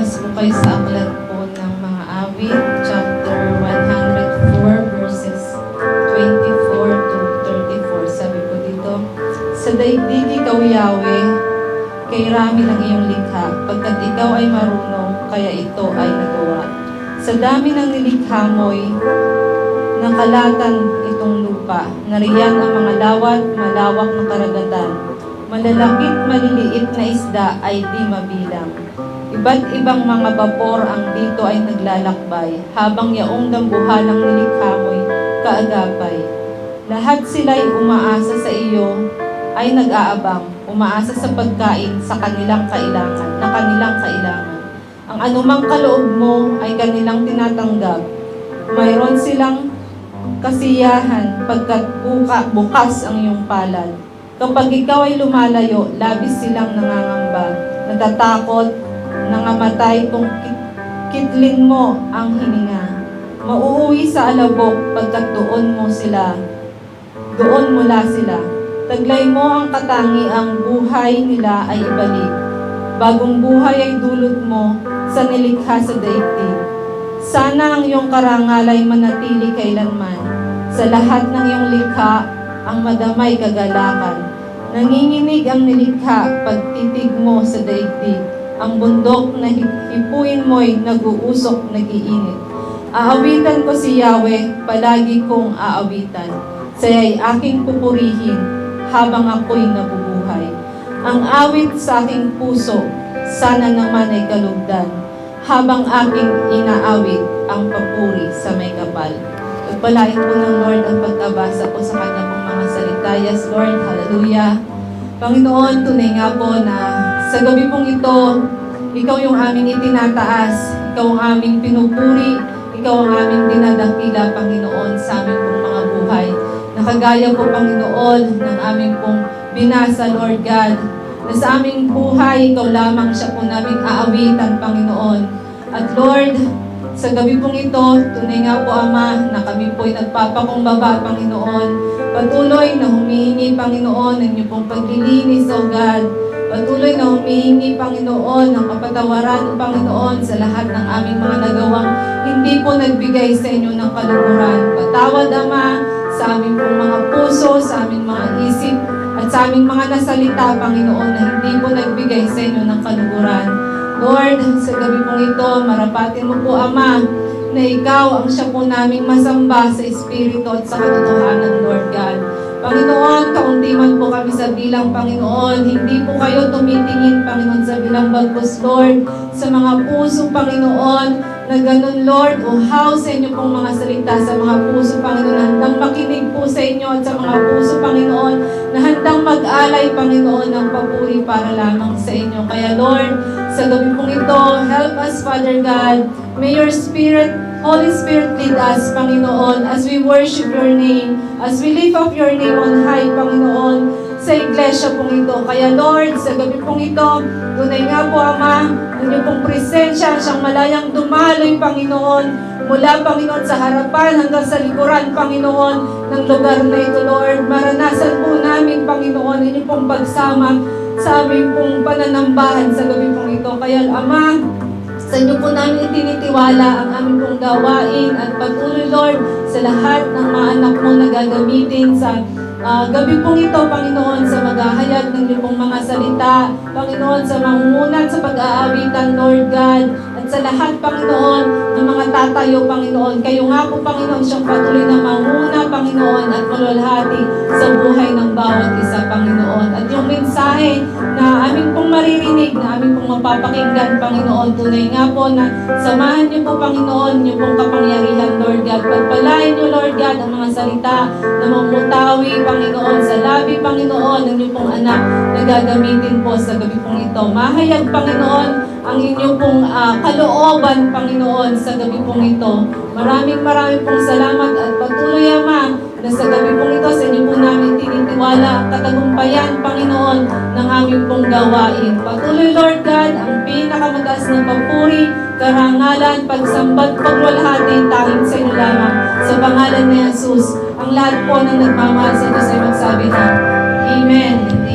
Lalabas po kayo sa aklat po ng mga awit, chapter 104, verses 24 to 34. Sabi po dito, sa daigdig ikaw, Yahweh, kay rami ng iyong likha, pagkat ikaw ay marunong, kaya ito ay nagawa. Sa dami ng nilikha mo'y nakalatan itong lupa, nariyan ang mga lawat, malawak na karagatan, malalakit maliliit na isda ay di mabilang. Iba't ibang mga bapor ang dito ay naglalakbay, habang yaong dambuhalang nilikha mo'y kaagapay. Lahat sila'y umaasa sa iyo, ay nag-aabang, umaasa sa pagkain na kanilang kailangan. Ang anumang kaloob mo ay kanilang tinatanggap. Mayroon silang kasiyahan pagkat bukas ang iyong palad. Kapag ikaw ay lumalayo, labis silang nangangamba, natatakot, nangamatay kung kitling mo ang hininga. Mauuwi sa alabok pagkat doon mula sila. Taglay mo ang katangiang buhay nila ay ibalik. Bagong buhay ay dulot mo sa nilikha sa daigdig. Sana ang iyong karangal ay manatili kailanman. Sa lahat ng iyong likha, ang madamay kagalakan. Nanginginig ang nilikha pagtitig mo sa daigdig. Ang bundok na hipuin mo'y nag-uusok, nag-iinit. Aawitan ko si Yahweh, palagi kong aawitan. Siya'y aking pupurihin habang ako'y nabubuhay. Ang awit sa aking puso, sana naman ay kalugdan, habang aking inaawit ang papuri sa may kapal. Pagpalain po ng Lord ang pagkabasa po sa kanya pong mga salita. Yes, Lord, hallelujah. Panginoon, tunay nga po na sa gabi pong ito, ikaw yung aming itinataas, ikaw ang aming pinupuri, ikaw ang aming dinadakila, Panginoon, sa aming pong mga buhay. Nakagaya po, Panginoon, ng aming pong binasa, Lord God, na sa aming buhay, ikaw lamang siya po naming aawitan, Panginoon. At Lord, sa gabi pong ito, tunay nga po, Ama, na kami po'y nagpapakumbaba, Panginoon. Patuloy na humihingi, Panginoon, ng iyong pong paglilinis, O God. Patuloy na humihingi, Panginoon, ng kapatawaran, Panginoon, sa lahat ng aming mga nagawang hindi po nagbigay sa inyo ng kaluguran. Patawad, Ama, sa aming pong mga puso, sa aming mga isip, at sa aming mga nasalita, Panginoon, na hindi po nagbigay sa inyo ng kaluguran. Lord, sa gabi pong ito, marapatin mo po, Ama, na ikaw ang siya po naming masamba sa Espiritu at sa katotohanan, Lord God. Panginoon, kaunti man po kami sa bilang, Panginoon, hindi po kayo tumitingin, Panginoon, sa bilang bagkus, Lord, sa mga puso, Panginoon, na ganun, Lord, uhaw sa inyo pong mga salita sa mga puso, Panginoon, handang makinig po sa inyo at sa mga puso, Panginoon, na handang mag-alay, Panginoon, ng papuri para lamang sa inyo. Kaya, Lord, sa gabi pong ito, help us, Father God. May your Spirit, Holy Spirit, lead us, Panginoon, as we worship your name, as we lift up your name on high, Panginoon, sa iglesia pong ito. Kaya, Lord, sa gabi pong ito, tunay nga po, Ama, ang iyong pong presensya, siyang malayang dumaloy, Panginoon, mula, Panginoon, sa harapan hanggang sa likuran, Panginoon, ng lugar na ito, Lord. Maranasan po namin, Panginoon, inyong pong pagsama sa aming pong pananambahan sa gabi pong ito. Kaya, Ama, sa inyo po namin itinitiwala ang aming pong gawain at patuloy, Lord, sa lahat ng mga anak mo na gagamitin sa gabi pong ito, Panginoon, sa maghahayag ng iyong pong mga salita, Panginoon, sa mangunat sa pag-aawitan, Lord God, at sa lahat, Panginoon, ng mga tatayo, Panginoon. Kayo nga po, Panginoon, siyang patuloy na manguna, Panginoon, at malulhati sa buhay ng bawat isa, Panginoon. At yung mensahe na aming pong maririnig, na aming pong mapapakinggan, Panginoon, tunay nga po na samahan niyo po, Panginoon, yung pong kapangyarihan, Lord God. Pagpalain niyo, Lord God, ang mga salita na mamutawi, Panginoon, sa labi, Panginoon, ng inyong pong anak na gagamitin po sa gabi pong ito. Mahayag, Panginoon, ang inyong pong kalooban, Panginoon, sa gabi pong ito. Maraming pong salamat at patuloy, Ama, na sa gabi pong ito, sa inyo po namin tinitiwala ang katagumpayan, Panginoon, ng aming pong gawain. Patuloy, Lord God, ang pinakamataas na papuri, karangalan, pagsambat, pagwalhati, tanging sa inyo lamang. Sa pangalan ni Jesus, ang lahat po ng nagmamahal sa Diyos ay magsabi na, Amen.